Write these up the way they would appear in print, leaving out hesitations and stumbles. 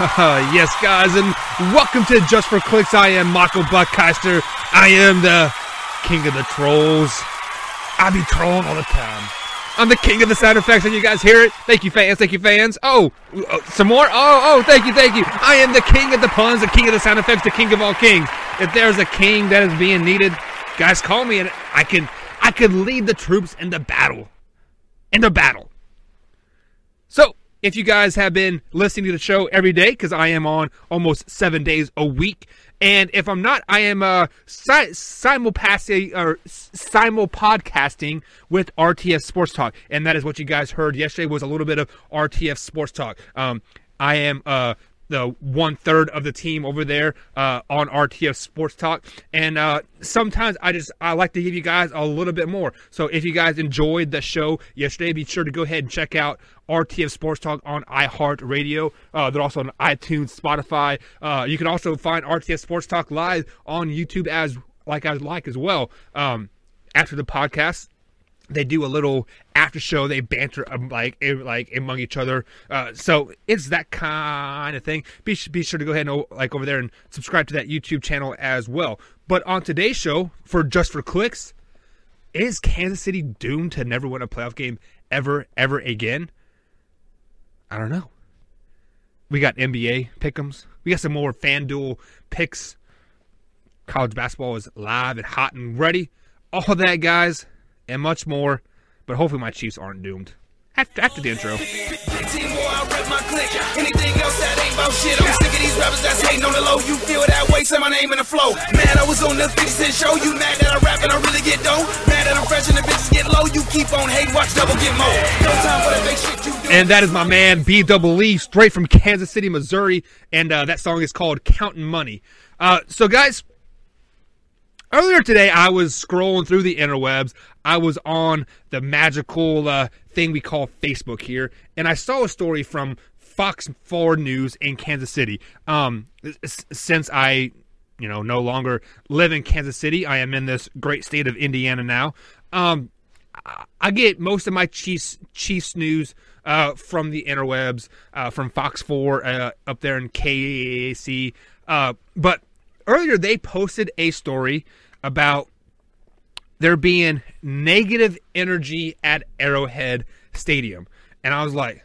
Yes, guys, and welcome to Just for Clicks. I am Michael Buckheister. I am the king of the trolls. I be trolling all the time. I'm the king of the sound effects, and you guys hear it? Thank you, fans. Thank you, fans. Oh, some more? Oh, thank you, thank you. I am the king of the puns, the king of the sound effects, the king of all kings. If there's a king that is being needed, guys, call me, and I could lead the troops in the battle. So, if you guys have been listening to the show every day, because I am on almost 7 days a week, and if I'm not, I am simulpodcasting with RTF Sports Talk, and that is what you guys heard yesterday was a little bit of RTF Sports Talk. I am the 1/3 of the team over there on RTF Sports Talk, and sometimes I like to give you guys a little bit more. So if you guys enjoyed the show yesterday, be sure to go ahead and check out RTF Sports Talk on iHeartRadio. They're also on iTunes, Spotify. You can also find RTF Sports Talk live on YouTube as well. After the podcast, they do a little after show. They banter like among each other. So it's that kind of thing. Be sure to go ahead and over there and subscribe to that YouTube channel as well. But on today's show, for Just for Clicks, is Kansas City doomed to never win a playoff game ever again? I don't know. We got NBA pick'ems. We got some more FanDuel picks. College basketball is live and hot and ready. All that, guys, and much more. But hopefully my Chiefs aren't doomed. After the intro. Anything else that ain't about shit. I'm sick of these rappers that's hating on the low. You feel that way, say my name in the flow. Man, I was on the 50 Cent show. You mad that I rap and I really get dough? Mad that I'm fresh and the bitches get low. You keep on hate, watch double get more. No time for that fake shit you do. And that is my man B-double-E, straight from Kansas City, Missouri. And that song is called Countin' Money. So guys, earlier today, I was scrolling through the interwebs. I was on the magical thing we call Facebook here, and I saw a story from Fox 4 News in Kansas City. Since I, no longer live in Kansas City, I am in this great state of Indiana now. I get most of my Chiefs news from the interwebs, from Fox 4 up there in KAC. But earlier they posted a story about there being negative energy at Arrowhead Stadium. And I was like,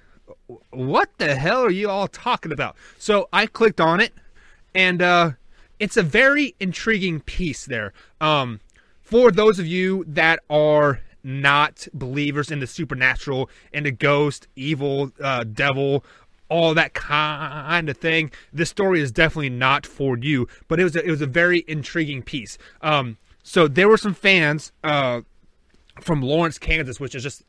what the hell are you all talking about? So I clicked on it, and it's a very intriguing piece there. For those of you that are not believers in the supernatural, in the ghost, evil, devil, all that kind of thing, this story is definitely not for you. But it was a very intriguing piece. So there were some fans from Lawrence, Kansas, which is just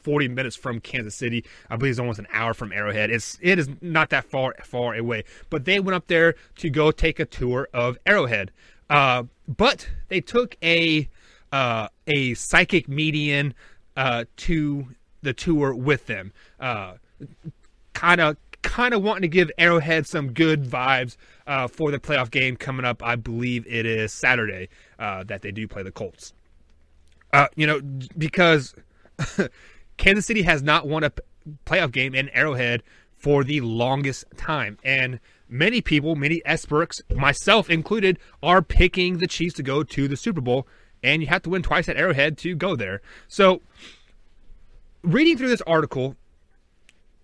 40 minutes from Kansas City. I believe it's almost an hour from Arrowhead. It is not that far away. But they went up there to go take a tour of Arrowhead. But they took a psychic medium to the tour with them. Kind of wanting to give Arrowhead some good vibes for the playoff game coming up. I believe it is Saturday that they do play the Colts. Because Kansas City has not won a playoff game in Arrowhead for the longest time. And many people, many experts, myself included, are picking the Chiefs to go to the Super Bowl. And you have to win twice at Arrowhead to go there. So, reading through this article,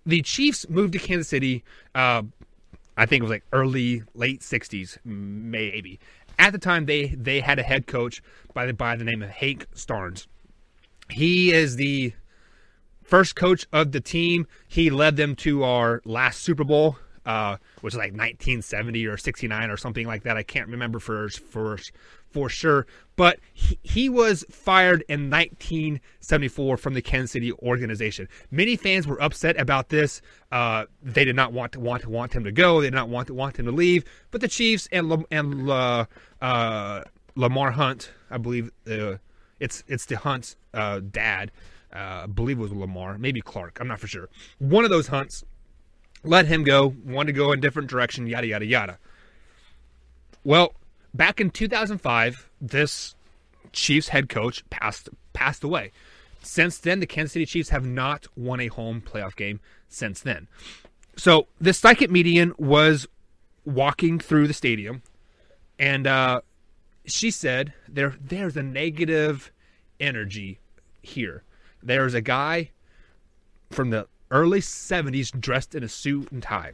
the Chiefs moved to Kansas City, I think it was late 60s, maybe. At the time, they had a head coach by the name of Hank Starnes. He is the first coach of the team. He led them to our last Super Bowl, which was 1970 or 69 or something like that. I can't remember for sure. But he was fired in 1974 from the Kansas City organization. Many fans were upset about this. They did not want him to go. They did not want him to leave. But the Chiefs and Lamar Hunt, I believe it's the Hunt's dad. I believe it was Lamar, maybe Clark. I'm not for sure. One of those Hunts let him go. Wanted to go in a different direction. Yada yada yada. Well, back in 2005, this Chiefs head coach passed away. Since then, the Kansas City Chiefs have not won a home playoff game since then. So this psychic medium was walking through the stadium, and she said there's a negative energy here. There's a guy from the early 70s dressed in a suit and tie,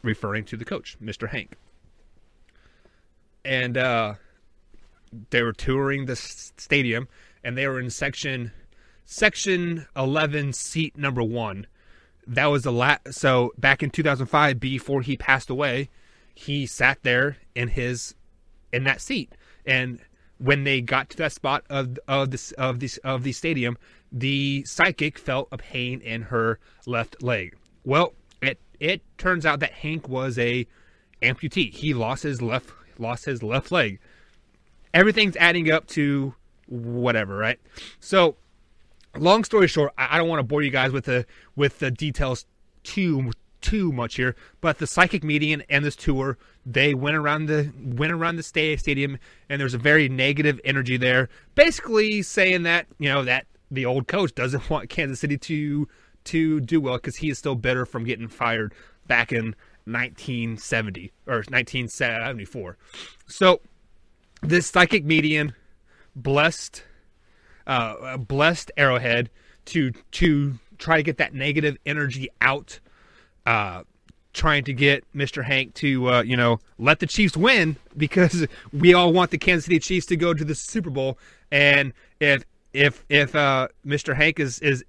referring to the coach, Mr. Hank. And they were touring the stadium, and they were in section 11, seat number 1. That was so back in 2005, before he passed away, he sat there in that seat. And when they got to that spot of the stadium, the psychic felt a pain in her left leg. Well, it turns out that Hank was a amputee. He lost his left leg. Everything's adding up to whatever, right? So, long story short, I don't want to bore you guys with the details too much here, but the psychic medium and this tour, they went around the stadium, and there's a very negative energy there, basically saying that that the old coach doesn't want Kansas City to do well because he is still bitter from getting fired back in 1970 or 1974. So this psychic medium blessed Arrowhead to try to get that negative energy out, trying to get Mr. Hank to let the Chiefs win, because we all want the Kansas City Chiefs to go to the Super Bowl. And if Mr. Hank is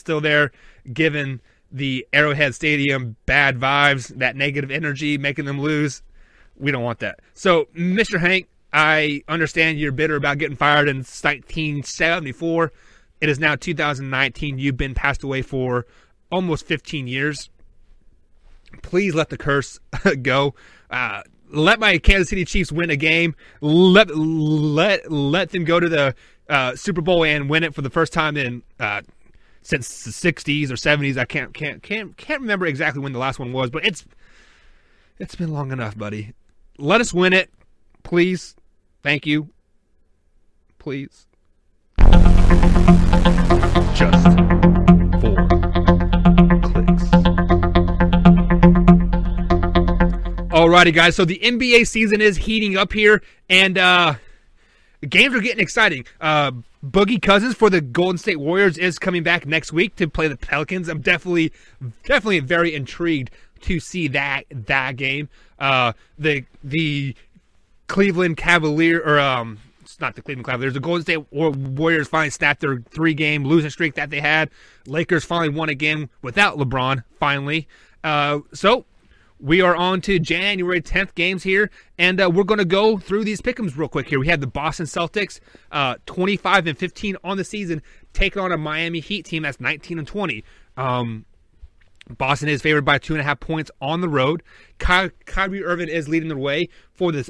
still there, giving the Arrowhead Stadium bad vibes, that negative energy, making them lose, we don't want that. So, Mr. Hank, I understand you're bitter about getting fired in 1974. It is now 2019. You've been passed away for almost 15 years. Please let the curse go. Let my Kansas City Chiefs win a game. Let them go to the Super Bowl and win it for the first time in since the 60s or 70s. I can't remember exactly when the last one was, but it's been long enough, buddy. Let us win it, please. Thank you. Please. Just 4 clicks. Alrighty, guys. So the NBA season is heating up here, and games are getting exciting. Boogie Cousins for the Golden State Warriors is coming back next week to play the Pelicans. I'm definitely very intrigued to see that game. The Cleveland Cavalier, or it's not the Cleveland Cavaliers, the Golden State Warriors finally snapped their 3-game losing streak that they had. Lakers finally won a game without LeBron, finally. So we are on to January 10th games here, and we're going to go through these pick'ems real quick here. We have the Boston Celtics, 25-15 on the season, taking on a Miami Heat team that's 19-20. Boston is favored by 2.5 points on the road. Kyrie Irving is leading the way for the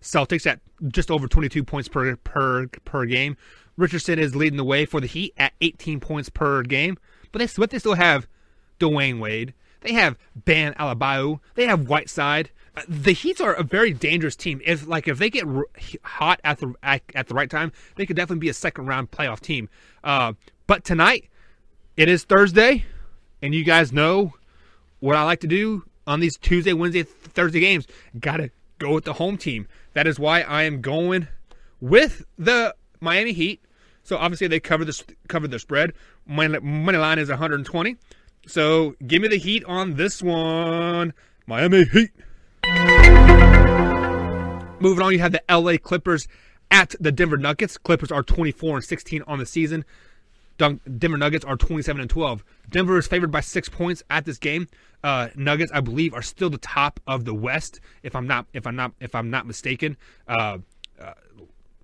Celtics at just over 22 points per game. Richardson is leading the way for the Heat at 18 points per game. But they still have Dwayne Wade. They have Bam Adebayo. They have Whiteside. The Heat are a very dangerous team. If they get hot at the right time, they could definitely be a second-round playoff team. But tonight, it is Thursday. And you guys know what I like to do on these Tuesday, Wednesday, Thursday games. Got to go with the home team. That is why I am going with the Miami Heat. So obviously they covered the spread. Money line is 120. So give me the Heat on this one. Miami Heat. Moving on, you have the LA Clippers at the Denver Nuggets. Clippers are 24-16 on the season. Denver Nuggets are 27-12. Denver is favored by 6 points at this game. Nuggets, I believe, are still the top of the West, if I'm not mistaken.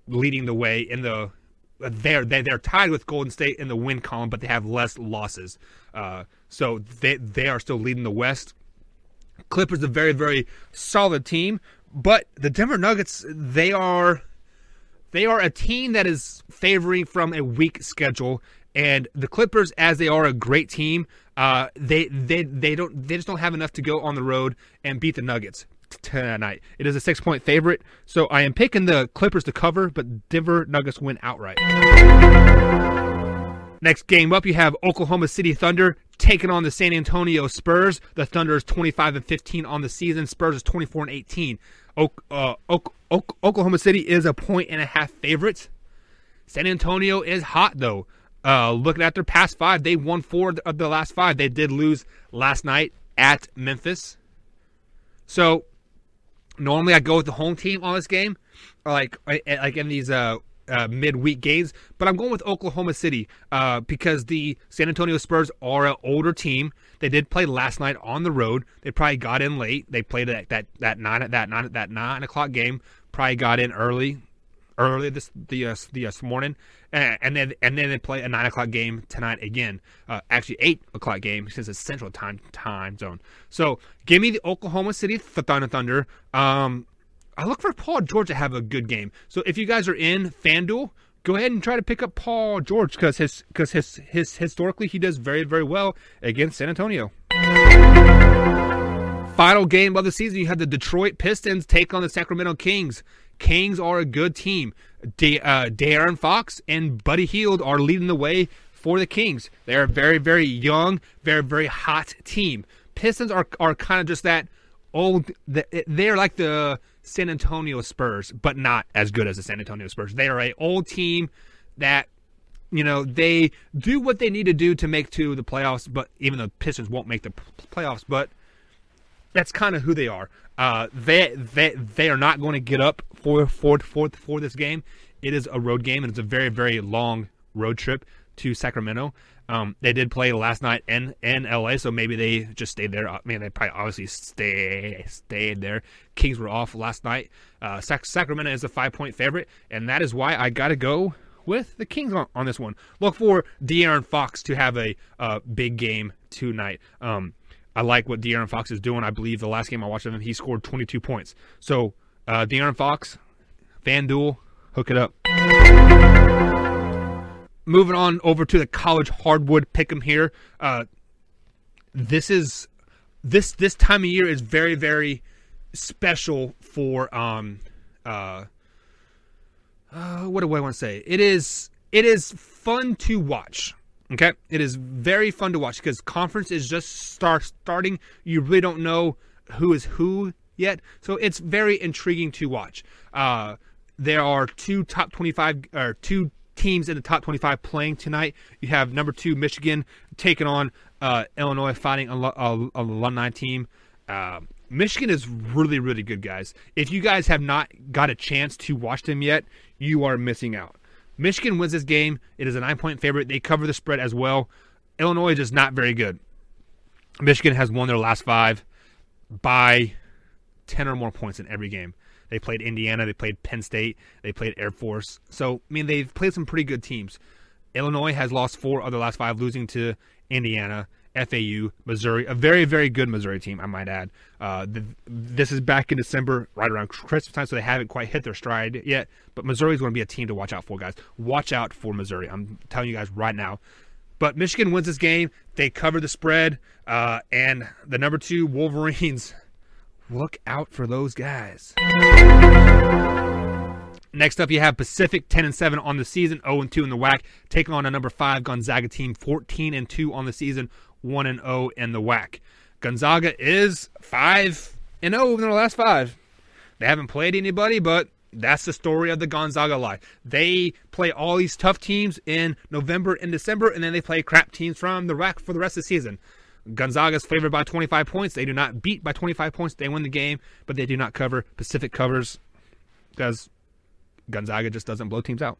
Leading the way in the they're tied with Golden State in the win column, but they have less losses. So they are still leading the West. Clippers a very, very solid team, but the Denver Nuggets, they are a team that is favoring from a weak schedule. And the Clippers, as they are a great team, they just don't have enough to go on the road and beat the Nuggets tonight. It is a 6-point favorite, so I am picking the Clippers to cover, but Denver Nuggets win outright. Next game up, you have Oklahoma City Thunder taking on the San Antonio Spurs. The Thunder is 25-15 on the season. Spurs is 24-18. Oklahoma City is a 1.5 favorite. San Antonio is hot, though. Looking at their past 5, they won 4 of the last 5. They did lose last night at Memphis. So normally I go with the home team on this game, like in these midweek games, but I'm going with Oklahoma City because the San Antonio Spurs are an older team. They did play last night on the road. They probably got in late. They played that 9 o'clock game. Probably got in early this morning, and then they play a 9 o'clock game tonight again. Actually 8 o'clock game since it's Central Time zone. So give me the Oklahoma City Thunder. I look for Paul George to have a good game. So if you guys are in FanDuel, go ahead and try to pick up Paul George because his historically he does very, very well against San Antonio. Final game of the season, you have the Detroit Pistons take on the Sacramento Kings. Kings are a good team. De'Aaron Fox and Buddy Hield are leading the way for the Kings. They're a very, very young, very, very hot team. Pistons are kind of just that old. They're like the San Antonio Spurs, but not as good as the San Antonio Spurs. They are an old team that, they do what they need to do to make to the playoffs, but even the Pistons won't make the playoffs, but that's kind of who they are. They are not going to get up for this game. It is a road game, and it's a very, very long road trip to Sacramento. They did play last night in LA, so maybe they just stayed there. I mean, they probably obviously stayed there. Kings were off last night. Sacramento is a 5-point favorite, and that is why I got to go with the Kings on this one. Look for De'Aaron Fox to have a big game tonight. I like what De'Aaron Fox is doing. I believe the last game I watched of him, he scored 22 points. So, De'Aaron Fox, FanDuel, hook it up. Moving on over to the college hardwood pick'em here. This time of year is very, very special for what do I want to say? It is fun to watch. Okay, it is very fun to watch because conference is just starting. You really don't know who is who yet, so it's very intriguing to watch. There are two teams in the top 25 playing tonight. You have number 2 Michigan taking on Illinois, fighting an alumni team. Michigan is really, really good, guys. If you guys have not got a chance to watch them yet, you are missing out. Michigan wins this game. It is a 9-point favorite. They cover the spread as well. Illinois is just not very good. Michigan has won their last 5 by 10 or more points in every game. They played Indiana. They played Penn State. They played Air Force. So, I mean, they've played some pretty good teams. Illinois has lost 4 of their last 5, losing to Indiana, FAU, Missouri. A very, very good Missouri team, I might add. This is back in December, right around Christmas time, so they haven't quite hit their stride yet. But Missouri is going to be a team to watch out for, guys. Watch out for Missouri. I'm telling you guys right now. But Michigan wins this game. They cover the spread. And the number 2 Wolverines, look out for those guys. Next up, you have Pacific 10-7 on the season, 0-2 in the WAC, taking on a number 5 Gonzaga team, 14-2 on the season, 1-0 in the WAC. Gonzaga is 5-0 in their last 5. They haven't played anybody, but that's the story of the Gonzaga life. They play all these tough teams in November and December, and then they play crap teams from the WAC for the rest of the season. Gonzaga is favored by 25 points. They do not beat by 25 points. They win the game, but they do not cover. Pacific covers because Gonzaga just doesn't blow teams out.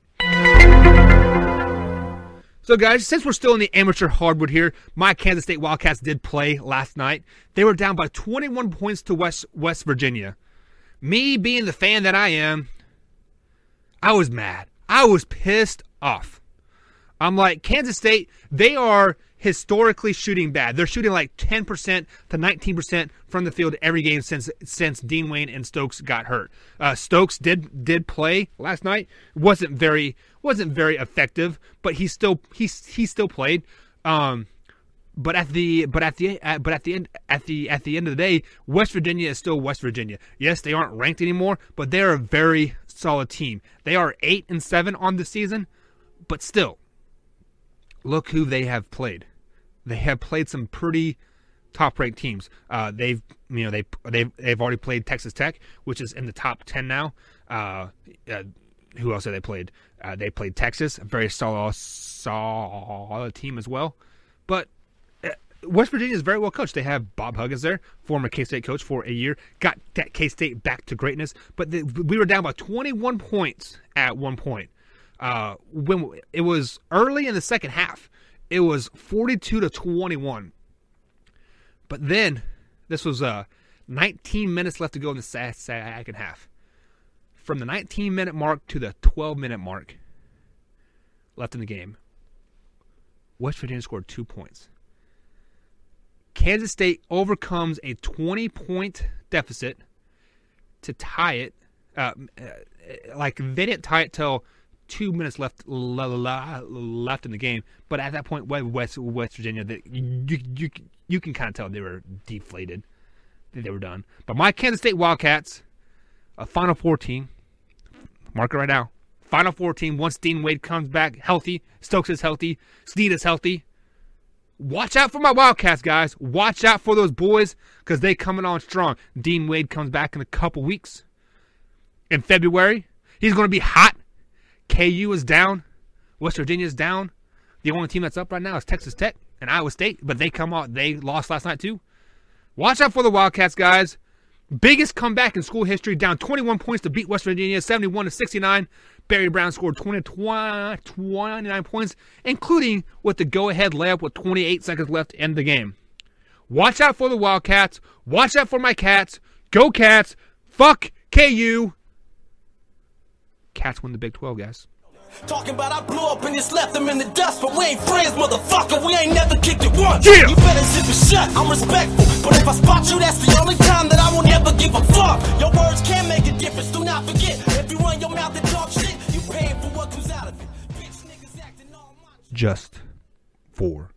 So, guys, since we're still in the amateur hardwood here, my Kansas State Wildcats did play last night. They were down by 21 points to West Virginia. Me being the fan that I am, I was mad. I was pissed off. I'm like, Kansas State, they are historically shooting bad. They're shooting like 10% to 19% from the field every game since Dean Wayne and Stokes got hurt. Stokes did play last night. wasn't very effective, but he still played. But at the end of the day, West Virginia is still West Virginia. Yes, they aren't ranked anymore, but they're a very solid team. They are 8-7 on the season, but still, look who they have played. They have played some pretty top-ranked teams. They've already played Texas Tech, which is in the top 10 now. Who else have they played? They played Texas, a very solid team as well. But West Virginia is very well coached. They have Bob Huggins there, former K-State coach for a year, got that K-State back to greatness. But we were down by 21 points at one point. When it was early in the second half, it was 42-21. But then this was 19 minutes left to go in the second half. From the 19-minute mark to the 12-minute mark left in the game, West Virginia scored 2 points. Kansas State overcomes a 20-point deficit to tie it. They didn't tie it till 2 minutes left in the game. But at that point, West Virginia, you can kind of tell they were deflated. They were done. But my Kansas State Wildcats, a Final Four team, mark it right now. Final Four team, once Dean Wade comes back healthy, Stokes is healthy, Snead is healthy. Watch out for my Wildcats, guys. Watch out for those boys because they coming on strong. Dean Wade comes back in a couple weeks. In February, he's going to be hot. KU is down. West Virginia is down. The only team that's up right now is Texas Tech and Iowa State, but they lost last night too. Watch out for the Wildcats, guys. Biggest comeback in school history, down 21 points to beat West Virginia, 71-69. Barry Brown scored 29 points, including with the go-ahead layup with 28 seconds left in the game. Watch out for the Wildcats. Watch out for my Cats. Go Cats. Fuck KU. Cats win the Big 12, guys. Talking about I blew up and just left them in the dust, but we ain't friends, motherfucker. We ain't never kicked it once. Yeah. You better zip it shut. I'm respectful, but if I spot you, that's the only time that I won't ever give a fuck. Your words can make a difference. Do not forget, if you run your mouth and talk shit, you paying for what comes out of it. Bitch niggas acting all macho. Just for